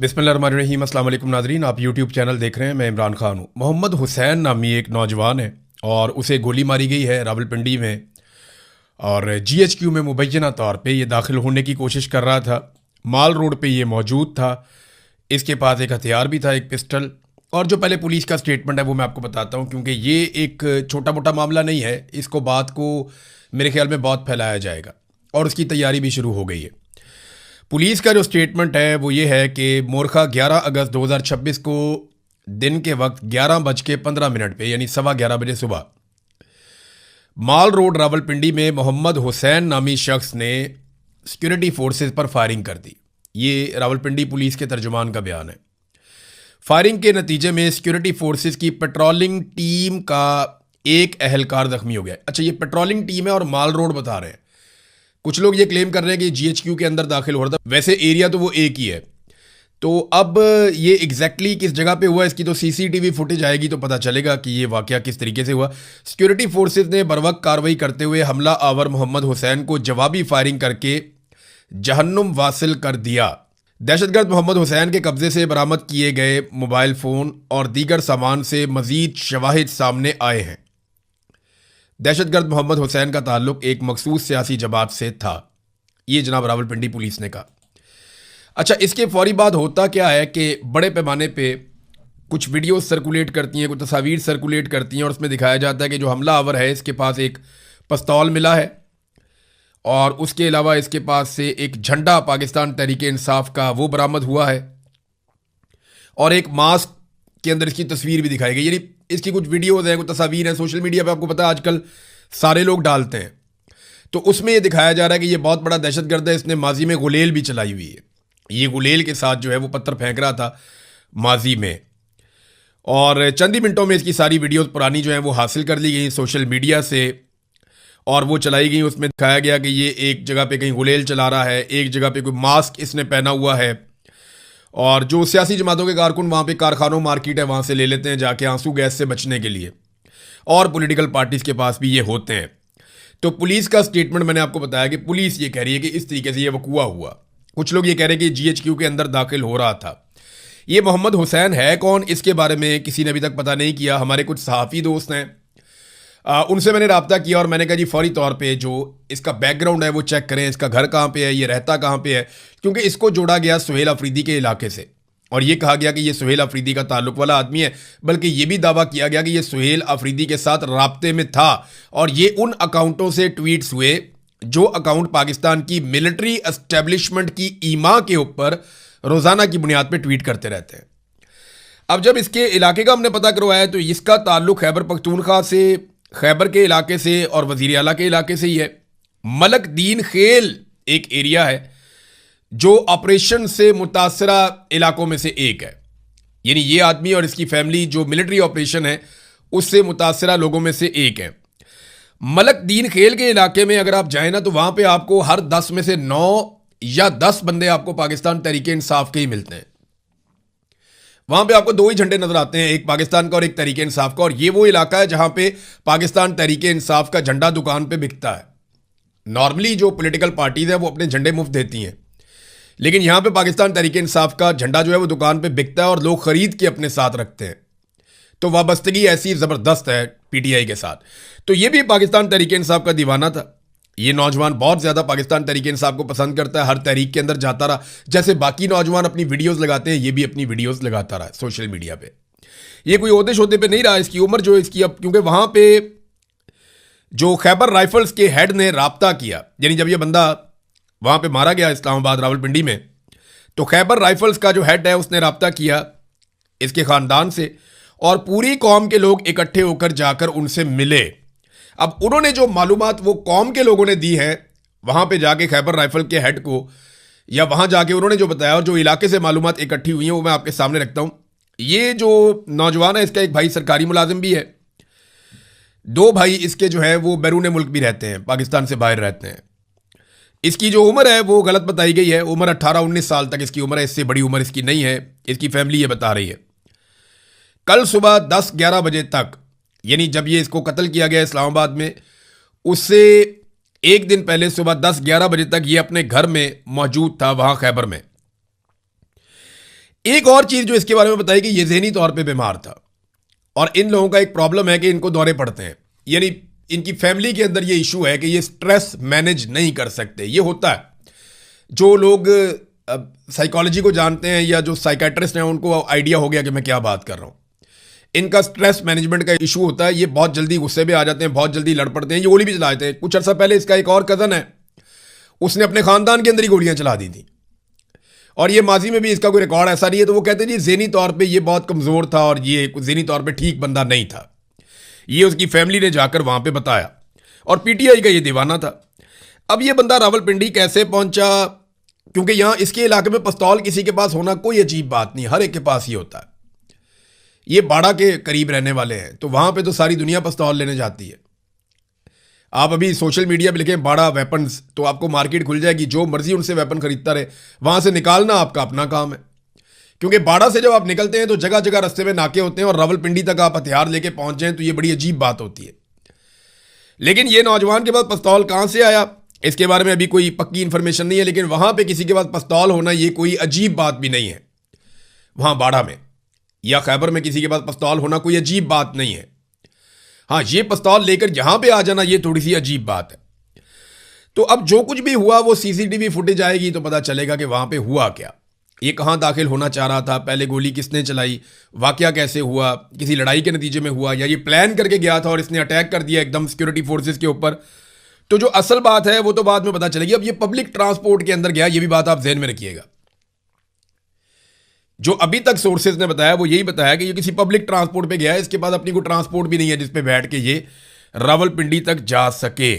बिस्मिल्लाहिर्रहमानिर्रहीम। अस्सलाम वालेकुम नाज़रीन, आप यूट्यूब चैनल देख रहे हैं। मैं इमरान खान हूँ। मोहम्मद हुसैन नामी एक नौजवान है और उसे गोली मारी गई है रावलपिंडी में। और जीएचक्यू में मुबैना तौर पे ये दाखिल होने की कोशिश कर रहा था। माल रोड पे ये मौजूद था। इसके पास एक हथियार भी था, एक पिस्टल। और जो पहले पुलिस का स्टेटमेंट है वो मैं आपको बताता हूँ, क्योंकि ये एक छोटा मोटा मामला नहीं है। इसको बात को मेरे ख्याल में बहुत फैलाया जाएगा और उसकी तैयारी भी शुरू हो गई है। पुलिस का जो स्टेटमेंट है वो ये है कि मोरखा 11 अगस्त 2026 को दिन के वक्त 11:15 पे यानी 11:15 सुबह माल रोड रावलपिंडी में मोहम्मद हुसैन नामी शख्स ने सिक्योरिटी फोर्सेस पर फायरिंग कर दी। ये रावलपिंडी पुलिस के तर्जुमान का बयान है। फायरिंग के नतीजे में सिक्योरिटी फोर्सेस की पेट्रोलिंग टीम का एक अहलकार जख्मी हो गया। अच्छा, ये पेट्रोलिंग टीम है और माल रोड बता रहे हैं। कुछ लोग ये क्लेम कर रहे हैं कि जीएचक्यू के अंदर दाखिल हो रहा था, वैसे एरिया तो वो एक ही है। तो अब ये एग्जैक्टली किस जगह पे हुआ, इसकी तो सीसीटीवी फुटेज आएगी तो पता चलेगा कि ये वाकया किस तरीके से हुआ। सिक्योरिटी फोर्सेस ने बरवक्त कार्रवाई करते हुए हमला आवर मोहम्मद हुसैन को जवाबी फायरिंग करके जहन्नुम वासिल कर दिया। दहशतगर्द मोहम्मद हुसैन के कब्जे से बरामद किए गए मोबाइल फ़ोन और दीगर सामान से मजीद शवाहिद सामने आए हैं। दहशतगर्द मोहम्मद हुसैन का ताल्लुक एक मखसूस सियासी जमात से था, ये जनाब रावलपिंडी पुलिस ने कहा। अच्छा, इसके फौरी बाद होता क्या है कि बड़े पैमाने पे कुछ वीडियोस सर्कुलेट करती हैं, कुछ तस्वीर सर्कुलेट करती हैं और उसमें दिखाया जाता है कि जो हमला आवर है इसके पास एक पिस्तौल मिला है और उसके अलावा इसके पास से एक झंडा पाकिस्तान तहरीक इंसाफ का वो बरामद हुआ है और एक मास्क के अंदर इसकी तस्वीर भी दिखाई गई। यानी इसकी कुछ वीडियोज़ हैं, कुछ तस्वीर हैं, सोशल मीडिया पे आपको पता है आजकल सारे लोग डालते हैं। तो उसमें ये दिखाया जा रहा है कि ये बहुत बड़ा दहशतगर्द है, इसने माजी में गुलेल भी चलाई हुई है। ये गुलेल के साथ जो है वो पत्थर फेंक रहा था माजी में। और चंद ही मिनटों में इसकी सारी वीडियोज़ पुरानी जो हैं वो हासिल कर ली गई सोशल मीडिया से और वो चलाई गई। उसमें दिखाया गया कि ये एक जगह पे कहीं गुलेल चला रहा है, एक जगह पे कोई मास्क इसने पहना हुआ है। और जो सियासी जमातों के कारकुन वहाँ पे कारखानों मार्केट है वहाँ से ले लेते हैं जाके आंसू गैस से बचने के लिए, और पॉलिटिकल पार्टीज़ के पास भी ये होते हैं। तो पुलिस का स्टेटमेंट मैंने आपको बताया कि पुलिस ये कह रही है कि इस तरीके से ये वकूआ हुआ। कुछ लोग ये कह रहे हैं कि जीएचक्यू के अंदर दाखिल हो रहा था। ये मोहम्मद हुसैन है कौन, इसके बारे में किसी ने अभी तक पता नहीं किया। हमारे कुछ सहाफ़ी दोस्त हैं, उनसे मैंने रब्ता किया और मैंने कहा जी फौरी तौर पे जो इसका बैकग्राउंड है वो चेक करें, इसका घर कहाँ पे है, ये रहता कहाँ पे है, क्योंकि इसको जोड़ा गया सुहेल अफरीदी के इलाके से और ये कहा गया कि ये सुहेल अफरीदी का ताल्लुक वाला आदमी है। बल्कि ये भी दावा किया गया कि ये सुहेल अफरीदी के साथ राब्ते में था और ये उन अकाउंटों से ट्वीट्स हुए जो अकाउंट पाकिस्तान की मिलिट्री एस्टेब्लिशमेंट की ईमा के ऊपर रोज़ाना की बुनियाद पर ट्वीट करते रहते हैं। अब जब इसके इलाके का हमने पता करवाया तो इसका ताल्लुक खैबर पख्तूनख्वा से, खैबर के इलाके से और वज़ीर आला के इलाके से ही है। मलक दीन खेल एक एरिया है जो ऑपरेशन से मुतासरा इलाकों में से एक है। यानी ये आदमी और इसकी फैमिली जो मिलिट्री ऑपरेशन है उससे मुतासरा लोगों में से एक है। मलक दीन खेल के इलाके में अगर आप जाएं ना तो वहाँ पे आपको हर 10 में से 9 या 10 बंदे आपको पाकिस्तान तहरीक इंसाफ के ही मिलते हैं। वहां पे आपको 2 ही झंडे नजर आते हैं, एक पाकिस्तान का और एक तहरीक इंसाफ का। और ये वो इलाका है जहां पे पाकिस्तान तहरीक इंसाफ का झंडा दुकान पे बिकता है। नॉर्मली जो पॉलिटिकल पार्टीज हैं वो अपने झंडे मुफ्त देती हैं, लेकिन यहां पे पाकिस्तान तहरीक इंसाफ का झंडा जो है वो दुकान पे बिकता है और लोग खरीद के अपने साथ रखते हैं। तो वाबस्तगी ऐसी जबरदस्त है पीटीआई के साथ। तो ये भी पाकिस्तान तहरीक इंसाफ का दीवाना था। ये नौजवान बहुत ज़्यादा पाकिस्तान तहरीक इंसाफ को पसंद करता है, हर तहरीक के अंदर जाता रहा। जैसे बाकी नौजवान अपनी वीडियोस लगाते हैं, ये भी अपनी वीडियोस लगाता रहा सोशल मीडिया पे। ये कोई ओहदे शोदे पे नहीं रहा। इसकी उम्र जो इसकी अब, क्योंकि वहाँ पे जो खैबर राइफल्स के हेड ने राब्ता किया, यानी जब ये बंदा वहाँ पे मारा गया इस्लामाबाद रावलपिंडी में, तो खैबर राइफल्स का जो हेड है उसने राब्ता किया इसके ख़ानदान से और पूरी कौम के लोग इकट्ठे होकर जाकर उनसे मिले। अब उन्होंने जो मालूमात वो कौम के लोगों ने दी है वहाँ पे जाके खैबर राइफल के हेड को, या वहाँ जाके उन्होंने जो बताया और जो इलाके से मालूमात इकट्ठी हुई हैं वो मैं आपके सामने रखता हूँ। ये जो नौजवान है इसका एक भाई सरकारी मुलाजिम भी है, 2 भाई इसके जो है वो बैरून मुल्क भी रहते हैं, पाकिस्तान से बाहर रहते हैं। इसकी जो उम्र है वो गलत बताई गई है, उम्र 18-19 साल तक इसकी उम्र है, इससे बड़ी उम्र इसकी नहीं है, इसकी फैमिली ये बता रही है। कल सुबह 10-11 बजे तक, यानी जब ये इसको कत्ल किया गया इस्लामाबाद में, उससे एक दिन पहले सुबह 10-11 बजे तक ये अपने घर में मौजूद था वहाँ खैबर में। एक और चीज जो इसके बारे में बताई कि ये ज़हनी तौर पे बीमार था और इन लोगों का एक प्रॉब्लम है कि इनको दौरे पड़ते हैं, यानी इनकी फैमिली के अंदर ये इशू है कि ये स्ट्रेस मैनेज नहीं कर सकते। ये होता है, जो लोग साइकोलॉजी को जानते हैं या जो साइकेट्रिस्ट हैं उनको आइडिया हो गया कि मैं क्या बात कर रहा हूं। इनका स्ट्रेस मैनेजमेंट का इशू होता है, ये बहुत जल्दी गुस्से में आ जाते हैं, बहुत जल्दी लड़ पड़ते हैं, ये गोली भी चला देते हैं। कुछ अर्सा पहले इसका एक और कज़न है, उसने अपने खानदान के अंदर ही गोलियां चला दी थी और ये माजी में भी इसका कोई रिकॉर्ड ऐसा नहीं है। तो वो कहते हैं जी ज़हनी तौर पे ये बहुत कमज़ोर था और ये ज़हनी तौर पे ठीक बंदा नहीं था। ये उसकी फैमिली ने जाकर वहां पे बताया और पीटीआई का ये दीवाना था। अब ये बंदा रावलपिंडी कैसे पहुंचा, क्योंकि यहां इसके इलाके में पिस्तौल किसी के पास होना कोई अजीब बात नहीं, हर एक के पास ही होता है। ये बाड़ा के करीब रहने वाले हैं तो वहां पे तो सारी दुनिया पिस्तौल लेने जाती है। आप अभी सोशल मीडिया पे लिखें बाड़ा वेपन्स तो आपको मार्केट खुल जाएगी, जो मर्जी उनसे वेपन खरीदता रहे, वहां से निकालना आपका अपना काम है। क्योंकि बाड़ा से जब आप निकलते हैं तो जगह जगह रास्ते में नाके होते हैं और रावलपिंडी तक आप हथियार लेके पहुंच जाएं तो ये बड़ी अजीब बात होती है। लेकिन ये नौजवान के पास पिस्तौल कहां से आया इसके बारे में अभी कोई पक्की इंफॉर्मेशन नहीं है, लेकिन वहां पे किसी के पास पिस्तौल होना ये कोई अजीब बात भी नहीं है। वहां बाड़ा में या खैबर में किसी के पास पिस्तौल होना कोई अजीब बात नहीं है। हाँ, ये पिस्तौल लेकर यहां पे आ जाना ये थोड़ी सी अजीब बात है। तो अब जो कुछ भी हुआ वो सीसीटीवी फुटेज आएगी तो पता चलेगा कि वहां पे हुआ क्या, ये कहां दाखिल होना चाह रहा था, पहले गोली किसने चलाई, वाकया कैसे हुआ, किसी लड़ाई के नतीजे में हुआ या ये प्लान करके गया था और इसने अटैक कर दिया एकदम सिक्योरिटी फोर्सेस के ऊपर। तो जो असल बात है वो तो बाद में पता चलेगी। अब ये पब्लिक ट्रांसपोर्ट के अंदर गया, ये भी बात आप ज़हन में रखिएगा। जो अभी तक सोर्सेज ने बताया वो यही बताया कि ये किसी पब्लिक ट्रांसपोर्ट पे गया है, इसके बाद अपनी कोई ट्रांसपोर्ट भी नहीं है जिसपे बैठ के ये रावलपिंडी तक जा सके।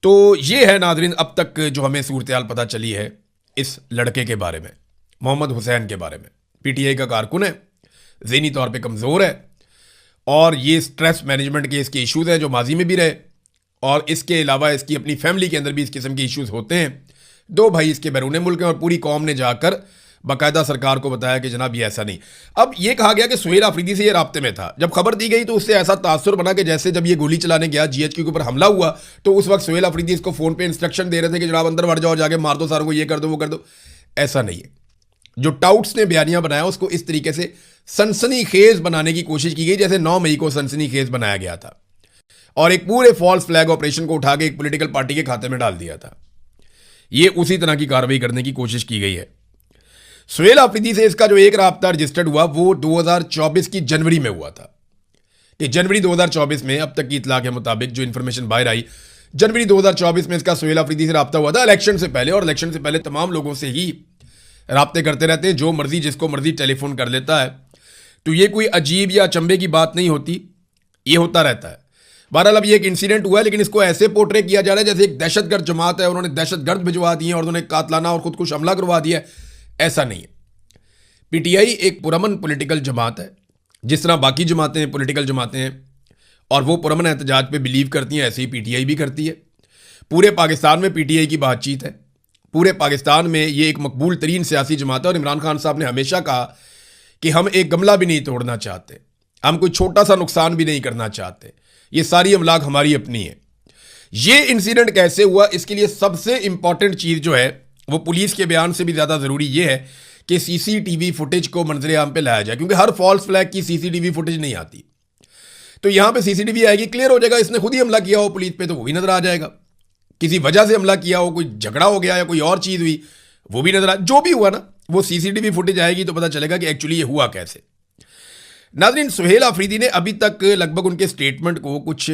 तो ये है नाजरीन अब तक जो हमें सूरत पता चली है इस लड़के के बारे में, मोहम्मद हुसैन के बारे में। पीटीआई का कारकुन है, ज़हनी तौर पे कमज़ोर है और ये स्ट्रेस मैनेजमेंट के इसके इश्यूज़ हैं जो माजी में भी रहे और इसके अलावा इसकी अपनी फैमिली के अंदर भी इस किस्म के इश्यूज़ होते हैं। दो भाई इसके बैरून मुल्क हैं और पूरी कौम ने जाकर बाकायदा सरकार को बताया कि जनाब ये ऐसा नहीं। अब ये कहा गया कि सुहेल आफरीदी से ये राब्ते में था। जब खबर दी गई तो उससे ऐसा तासुर बना कि जैसे जब ये गोली चलाने गया जीएचक्यू के ऊपर हमला हुआ तो उस वक्त सुहेल आफरीदी इसको फोन पे इंस्ट्रक्शन दे रहे थे कि जनाब अंदर बढ़ जाओ, जाके मार दो सारों को, ये कर दो वो कर दो। ऐसा नहीं है। जो टाउट्स ने बयानियां बनाया उसको इस तरीके से सनसनी खेज बनाने की कोशिश की गई जैसे 9 मई को सनसनी खेज बनाया गया था और एक पूरे फॉल्स फ्लैग ऑपरेशन को उठा के एक पॉलिटिकल पार्टी के खाते में डाल दिया था। ये उसी तरह की कार्रवाई करने की कोशिश की गई है। सुहेल आफरीदी से इसका जो एक राब्ता रजिस्टर्ड हुआ वो 2024 की जनवरी में हुआ था कि जनवरी 2024 में अब तक की इतला के मुताबिक जो इन्फॉर्मेशन बाहर आई, जनवरी 2024 में इसका सुहेल आफरीदी से राब्ता हुआ था इलेक्शन से पहले। और इलेक्शन से पहले तमाम लोगों से ही राब्ते करते रहते हैं, जो मर्जी जिसको मर्जी टेलीफोन कर लेता है। तो ये कोई अजीब या अचंभे की बात नहीं होती, ये होता रहता है। बहरहाल अब ये एक इंसिडेंट हुआ है लेकिन इसको ऐसे पोर्ट्रे किया जा रहा है जैसे एक दहशतगर्द जमात है, उन्होंने दहशतगर्द भिजवा दिए और उन्होंने कातलाना और खुदकुश हमला करवा दिया। ऐसा नहीं है। पीटीआई एक पुरअमन पॉलिटिकल जमात है, जिस तरह बाकी जमातें पॉलिटिकल जमातें हैं और वो पुरअमन एहतजाज पे बिलीव करती हैं, ऐसे ही पीटीआई भी करती है। पूरे पाकिस्तान में पीटीआई की बातचीत है, पूरे पाकिस्तान में ये एक मकबूल तरीन सियासी जमात है और इमरान खान साहब ने हमेशा कहा कि हम एक गमला भी नहीं तोड़ना चाहते, हम कोई छोटा सा नुकसान भी नहीं करना चाहते, ये सारी अमलाक हमारी अपनी है। ये इंसिडेंट कैसे हुआ इसके लिए सबसे इंपॉर्टेंट चीज़ जो है वो पुलिस के बयान से भी ज़्यादा ज़रूरी ये है कि सीसीटीवी फुटेज को मंजरे आम पे लाया जाए, क्योंकि हर फॉल्स फ्लैग की सीसीटीवी फुटेज नहीं आती। तो यहां पे सीसीटीवी आएगी, क्लियर हो जाएगा इसने खुद ही हमला किया हो पुलिस पे तो वो भी नजर आ जाएगा, किसी वजह से हमला किया हो, कोई झगड़ा हो गया या कोई और चीज हुई वो भी नजर आ, जो भी हुआ ना वो सीसीटीवी फुटेज आएगी तो पता चलेगा कि एक्चुअली ये हुआ कैसे। नाज़रीन, सुहेल आफरीदी ने अभी तक लगभग उनके स्टेटमेंट को कुछ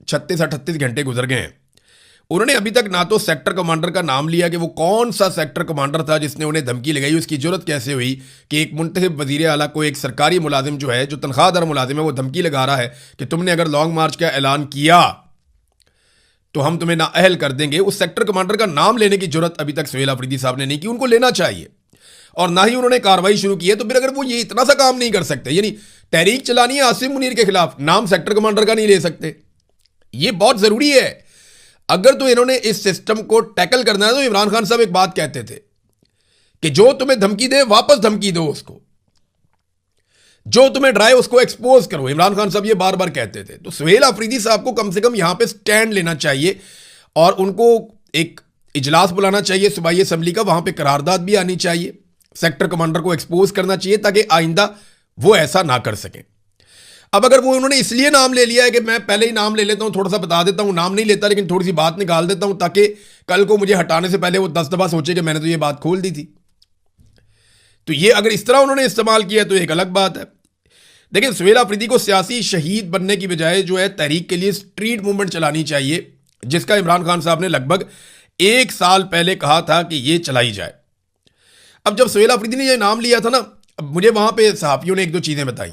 36-38 घंटे गुजर गए हैं। उन्होंने अभी तक ना तो सेक्टर कमांडर का नाम लिया कि वो कौन सा सेक्टर कमांडर था जिसने उन्हें धमकी लगाई, उसकी जरूरत कैसे हुई कि एक मुंतखब वजीर आला को एक सरकारी मुलाजिम जो है, जो तनख्वाहदार मुलाजिम है, वो धमकी लगा रहा है कि तुमने अगर लॉन्ग मार्च का ऐलान किया तो हम तुम्हें नाअहल कर देंगे। उस सेक्टर कमांडर का नाम लेने की जरूरत अभी तक सुहेल आफरीदी साहब ने नहीं की, उनको लेना चाहिए और ना ही उन्होंने कार्रवाई शुरू की है। तो फिर अगर वो ये इतना सा काम नहीं कर सकते, यानी तहरीक चलानी है आसिम मुनीर के खिलाफ, नाम सेक्टर कमांडर का नहीं ले सकते, ये बहुत जरूरी है। अगर तो इन्होंने इस सिस्टम को टैकल करना है तो इमरान खान साहब एक बात कहते थे कि जो तुम्हें धमकी दे वापस धमकी दो उसको, जो तुम्हें डराए उसको एक्सपोज करो। इमरान खान साहब ये बार बार कहते थे। तो सुहेल आफरीदी साहब को कम से कम यहां पे स्टैंड लेना चाहिए और उनको एक इजलास बुलाना चाहिए सूबाई असम्बली का, वहां पे करारदाद भी आनी चाहिए, सेक्टर कमांडर को एक्सपोज करना चाहिए ताकि आइंदा वो ऐसा ना कर सकें। अब अगर वो उन्होंने इसलिए नाम ले लिया है कि मैं पहले ही नाम ले लेता हूं, थोड़ा सा बता देता हूं, नाम नहीं लेता लेकिन थोड़ी सी बात निकाल देता हूं ताकि कल को मुझे हटाने से पहले वो 10 दफा सोचे कि मैंने तो ये बात खोल दी थी, तो ये अगर इस तरह उन्होंने इस्तेमाल किया तो एक अलग बात है। देखिए, सुहेल अफरीदी को सियासी शहीद बनने की बजाय जो है तहरीक के लिए स्ट्रीट मूवमेंट चलानी चाहिए, जिसका इमरान खान साहब ने लगभग 1 साल पहले कहा था कि ये चलाई जाए। अब जब सुहेल अफरीदी ने ये नाम लिया था ना, अब मुझे वहां पे सहाफियों ने एक दो चीजें बताई।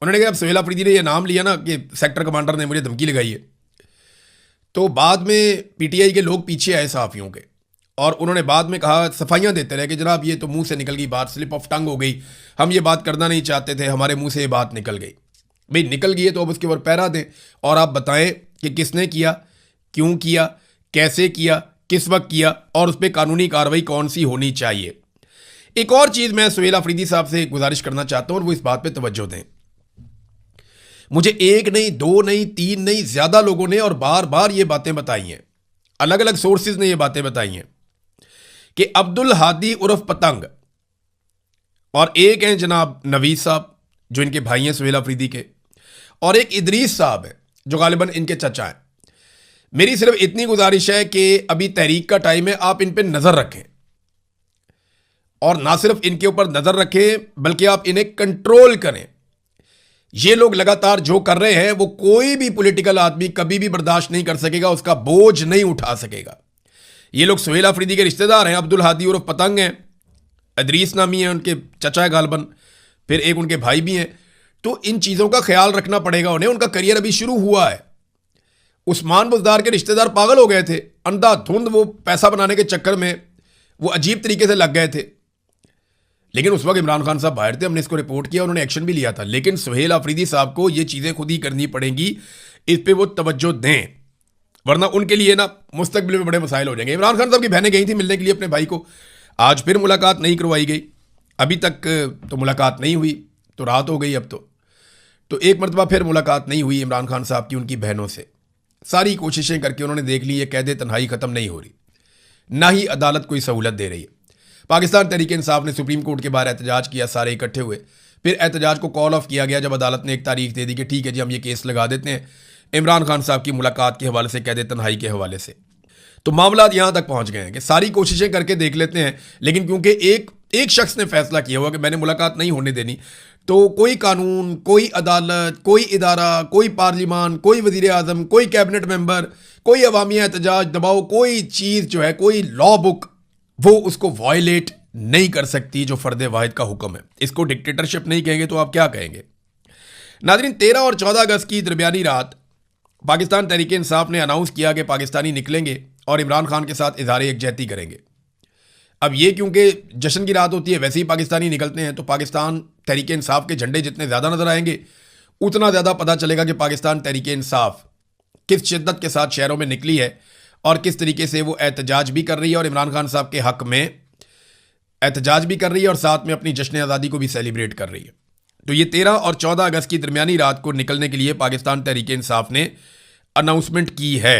उन्होंने कहा अब सुहेल अफरीदी ने ये नाम लिया ना कि सेक्टर कमांडर ने मुझे धमकी लगाई है, तो बाद में पीटीआई के लोग पीछे आए सहाफियों के, और उन्होंने बाद में कहा, सफाइयां देते रहे कि जनाब ये तो मुंह से निकल गई बात, स्लिप ऑफ टंग हो गई, हम ये बात करना नहीं चाहते थे, हमारे मुंह से ये बात निकल गई। भाई निकल गई है तो अब उसके ऊपर पैरा दें और आप बताएं कि किसने किया, क्यों किया, कैसे किया, किस वक्त किया और उस पर कानूनी कार्रवाई कौन सी होनी चाहिए। एक और चीज मैं सुहेल अफरीदी साहब से गुजारिश करना चाहता हूं और वो इस बात पे तवज्जो दें। मुझे 1 नहीं, 2 नहीं, 3 नहीं, ज्यादा लोगों ने और बार बार ये बातें बताई हैं, अलग अलग सोर्सेज ने ये बातें बताई हैं कि अब्दुल हादी उर्फ पतंग और एक हैं जनाब नवीद साहब जो इनके भाई हैं सुहेल अफरीदी के, और एक इदरीस साहब है जो गालिबन इनके चचा हैं। मेरी सिर्फ इतनी गुजारिश है कि अभी तहरीक का टाइम है, आप इन पे नजर रखें और ना सिर्फ इनके ऊपर नजर रखें बल्कि आप इन्हें कंट्रोल करें। ये लोग लगातार जो कर रहे हैं वो कोई भी पॉलिटिकल आदमी कभी भी बर्दाश्त नहीं कर सकेगा, उसका बोझ नहीं उठा सकेगा। ये लोग सुहेल अफरीदी के रिश्तेदार हैं, अब्दुल हादी उर्फ पतंग हैं, इदरीस नामी है उनके चचा है गालिबन, फिर एक उनके भाई भी हैं। तो इन चीज़ों का ख्याल रखना पड़ेगा उन्हें, उनका करियर अभी शुरू हुआ है। उस्मान बुज़दार के रिश्तेदार पागल हो गए थे, अंधाधुंध वो पैसा बनाने के चक्कर में वो अजीब तरीके से लग गए थे, लेकिन उस वक्त इमरान खान साहब बाहर थे, हमने इसको रिपोर्ट किया, उन्होंने एक्शन भी लिया था। लेकिन सुहेल अफरीदी साहब को ये चीज़ें खुद ही करनी पड़ेंगी, इस पर वो तवज्जो दें, वरना उनके लिए ना मुस्तकबिल में बड़े मसाइल हो जाएंगे। इमरान खान साहब की बहनें गई थी मिलने के लिए अपने भाई को, आज फिर मुलाकात नहीं करवाई गई, अभी तक तो मुलाकात नहीं हुई, तो रात हो गई अब तो एक मरतबा फिर मुलाकात नहीं हुई इमरान खान साहब की उनकी बहनों से। सारी कोशिशें करके उन्होंने देख ली, ये कैद तन्हाई ख़त्म नहीं हो रही, ना ही अदालत कोई सहूलत दे रही है। पाकिस्तान तहरीक इंसाफ ने सुप्रीम कोर्ट के बाहर एहतजाज किया, सारे इकट्ठे हुए, फिर एहतजाज को कॉल ऑफ किया गया जब अदालत ने एक तारीख दे दी कि ठीक है जी हम ये केस लगा देते हैं इमरान खान साहब की मुलाकात के हवाले से, कैद तन्हाई के हवाले से। तो मामला यहाँ तक पहुँच गए हैं कि सारी कोशिशें करके देख लेते हैं, लेकिन क्योंकि एक शख्स ने फैसला किया हुआ कि मैंने मुलाकात नहीं होने देनी, तो कोई कानून, कोई अदालत, कोई इदारा, कोई पार्लिमान, कोई वजीर आज़म, कोई कैबिनेट मेंबर, कोई अवामी एहतजाज दबाव, कोई चीज़ जो है, कोई लॉ बुक वो उसको वायलेट नहीं कर सकती जो फर्द वाहिद का हुक्म है। इसको डिक्टेटरशिप नहीं कहेंगे तो आप क्या कहेंगे। नाज़रीन, 13 और 14 अगस्त की दरमियानी रात पाकिस्तान तहरीक इंसाफ ने अनाउंस किया कि पाकिस्तानी निकलेंगे और इमरान खान के साथ इज़हार यकजहती करेंगे। अब ये क्योंकि जश्न की रात होती है, वैसे ही पाकिस्तानी निकलते हैं, तो पाकिस्तान तहरीक इंसाफ के झंडे जितने ज़्यादा नज़र आएंगे उतना ज़्यादा पता चलेगा कि पाकिस्तान तहरीक इंसाफ किस शिद्दत के साथ शहरों में निकली है और किस तरीके से वो एहतजाज भी कर रही है और इमरान खान साहब के हक़ में एहतजाज भी कर रही है और साथ में अपनी जश्न आज़ादी को भी सेलिब्रेट कर रही है। तो ये 13 और 14 अगस्त की दरमियानी रात को निकलने के लिए पाकिस्तान तहरीक इंसाफ ने अनाउंसमेंट की है।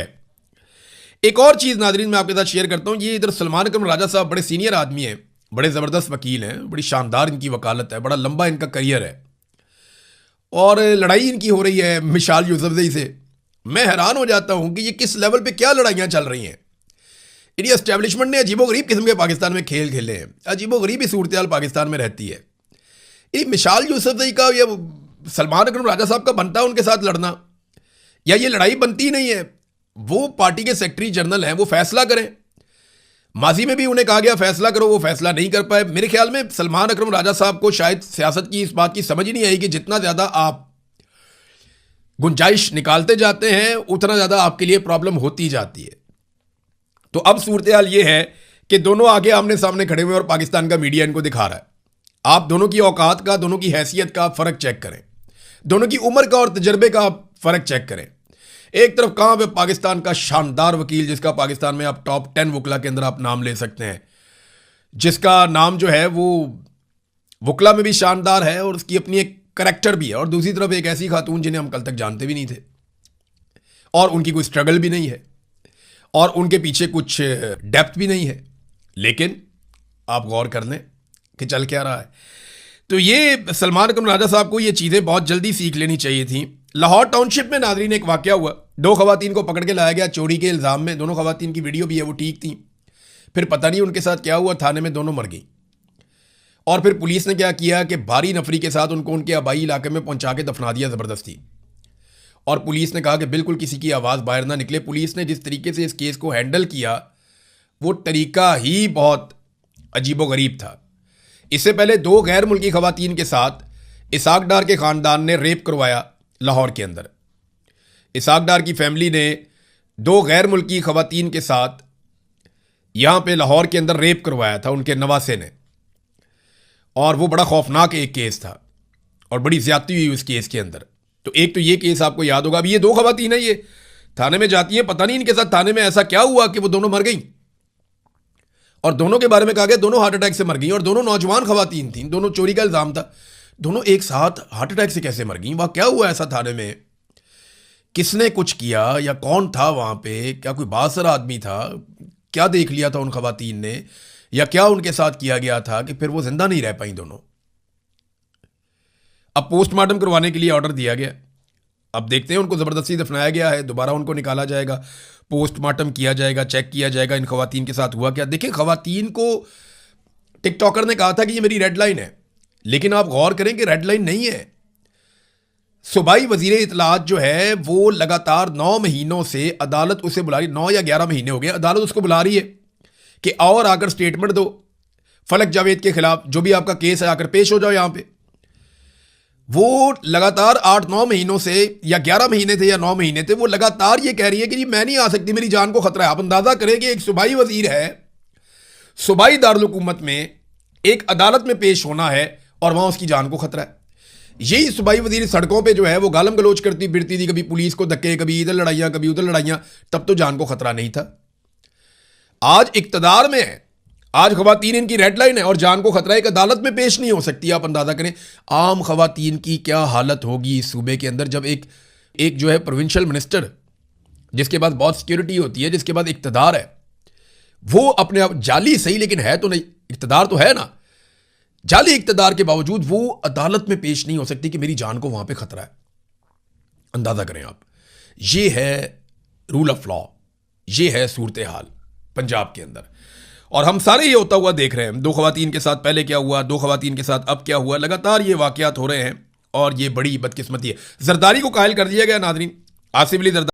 एक और चीज़ नाज़रीन मैं आपके साथ शेयर करता हूँ, ये इधर सलमान अकरम राजा साहब बड़े सीनियर आदमी हैं, बड़े ज़बरदस्त वकील हैं, बड़ी शानदार इनकी वकालत है, बड़ा लंबा इनका करियर है और लड़ाई इनकी हो रही है मिशाल यूसुफजई से। मैं हैरान हो जाता हूं कि ये किस लेवल पे क्या लड़ाइयां चल रही हैं। इनकी एस्टेब्लिशमेंट ने अजीबोगरीब किस्म के पाकिस्तान में खेल खेले हैं, अजीबोगरीब ही सूरत हाल पाकिस्तान में रहती है। ये मिशाल यूसुफजई का या सलमान अकरम राजा साहब का बनता है उनके साथ लड़ना, या ये लड़ाई बनती नहीं है। वो पार्टी के सेक्रेटरी जनरल हैं, वो फैसला करें। माजी में भी उन्हें कहा गया फैसला करो, वो फैसला नहीं कर पाए। मेरे ख्याल में सलमान अकरम राजा साहब को शायद सियासत की इस बात की समझ ही नहीं आई कि जितना ज़्यादा आप गुंजाइश निकालते जाते हैं उतना ज़्यादा आपके लिए प्रॉब्लम होती जाती है। तो अब सूरत हाल ये है कि दोनों आगे आमने सामने खड़े हुए और पाकिस्तान का मीडिया इनको दिखा रहा है। आप दोनों की औकात का, दोनों की हैसियत का फ़र्क चेक करें, दोनों की उम्र का और तजर्बे का फ़र्क चेक करें। एक तरफ कहाँ पे पाकिस्तान का शानदार वकील, जिसका पाकिस्तान में आप टॉप 10 वकला के अंदर आप नाम ले सकते हैं, जिसका नाम जो है वो वकला में भी शानदार है और उसकी अपनी एक करैक्टर भी है, और दूसरी तरफ एक ऐसी खातून जिन्हें हम कल तक जानते भी नहीं थे और उनकी कोई स्ट्रगल भी नहीं है और उनके पीछे कुछ डेप्थ भी नहीं है। लेकिन आप गौर कर लें कि चल क्या रहा है। तो ये सलमान अकरम राजा साहब को ये चीज़ें बहुत जल्दी सीख लेनी चाहिए थी। लाहौर टाउनशिप में नाज़रीन एक वाक़या हुआ, 2 ख़वातीन को पकड़ के लाया गया चोरी के इल्ज़ाम में। दोनों ख़वातीन की वीडियो भी है, वो ठीक थी। फिर पता नहीं उनके साथ क्या हुआ, थाने में दोनों मर गई। और फिर पुलिस ने क्या किया कि भारी नफरी के साथ उनको उनके आबाई इलाके में पहुंचा के दफना दिया ज़बरदस्ती। और पुलिस ने कहा कि बिल्कुल किसी की आवाज़ बाहर ना निकले। पुलिस ने जिस तरीके से इस केस को हैंडल किया, वो तरीका ही बहुत अजीबोगरीब था। इससे पहले 2 गैर मुल्की ख़वातीन के साथ इसाक डार के ख़ानदान ने रेप करवाया लाहौर के अंदर। इसाक डार की फैमिली ने 2 गैर मुल्की ख़वातीन के साथ यहाँ पे लाहौर के अंदर रेप करवाया था उनके नवासे ने। और वो बड़ा खौफनाक एक केस था और बड़ी ज़्यादती हुई उस केस के अंदर। तो एक तो ये केस आपको याद होगा। अभी ये 2 ख़वातीन हैं, ये थाने में जाती हैं, पता नहीं इनके साथ थाने में ऐसा क्या हुआ कि वो दोनों मर गई। और दोनों के बारे में कहा गया दोनों हार्ट अटैक से मर गई। और दोनों नौजवान ख़वातीन थीं, दोनों चोरी का इल्ज़ाम था। दोनों एक साथ हार्ट अटैक से कैसे मर गई? वहाँ क्या हुआ ऐसा थाने में? किसने कुछ किया या कौन था वहाँ पे? क्या कोई बासर आदमी था? क्या देख लिया था उन ख़वातीन ने, या क्या उनके साथ किया गया था कि फिर वो जिंदा नहीं रह पाई दोनों? अब पोस्टमार्टम करवाने के लिए ऑर्डर दिया गया। अब देखते हैं, उनको ज़बरदस्ती दफनाया गया है, दोबारा उनको निकाला जाएगा, पोस्टमार्टम किया जाएगा, चेक किया जाएगा इन ख़वातीन के साथ हुआ क्या। देखें, ख़वातीन को टिकटॉकर ने कहा था कि ये मेरी रेड लाइन है, लेकिन आप गौर करें कि रेड लाइन नहीं है। सूबाई वज़ीर इत्तलात जो है वो लगातार 9 महीनों से अदालत उसे बुला रही, 9 या 11 महीने हो गए अदालत उसको बुला रही है कि आओ और आकर स्टेटमेंट दो फलक जावेद के खिलाफ, जो भी आपका केस है आकर पेश हो जाओ यहाँ पे। वो लगातार 8-9 महीनों से, या 11 महीने थे या 9 महीने थे, वो लगातार ये कह रही है कि जी मैं नहीं आ सकती, मेरी जान को खतरा है। आप अंदाजा करें कि एक सूबाई वजीर है, सूबाई दारुल हुकूमत में एक अदालत में पेश होना है और वहां उसकी जान को खतरा है। यही सूबाई वजीर सड़कों पे जो है वो गालम गलोच करती फिरती थी, कभी पुलिस को धक्के, कभी इधर लड़ाइयां, कभी उधर लड़ाइयां, तब तो जान को खतरा नहीं था। आज इक्तदार में है, आज ख़वातीन इनकी रेड लाइन है और जान को खतरा, एक अदालत में पेश नहीं हो सकती। आप अंदाजा करें आम ख़वातीन की क्या हालत होगी इस सूबे के अंदर, जब एक जो है प्रोविंशियल मिनिस्टर, जिसके पास बहुत सिक्योरिटी होती है, जिसके पास इक्तदार है, वो अपने आप जाली सही लेकिन है तो नहीं, इक्तदार तो है ना, जाली इक्तदार के बावजूद वो अदालत में पेश नहीं हो सकती कि मेरी जान को वहां पे खतरा है। अंदाजा करें आप, ये है रूल ऑफ लॉ, ये है सूरत हाल पंजाब के अंदर। और हम सारे ये होता हुआ देख रहे हैं। 2 ख़वातीन के साथ पहले क्या हुआ, 2 ख़वातीन के साथ अब क्या हुआ, लगातार ये वाक़यात हो रहे हैं और ये बड़ी बदकिस्मती है। जरदारी को कायल कर दिया गया नाज़रीन, आसिफ अली जरदारी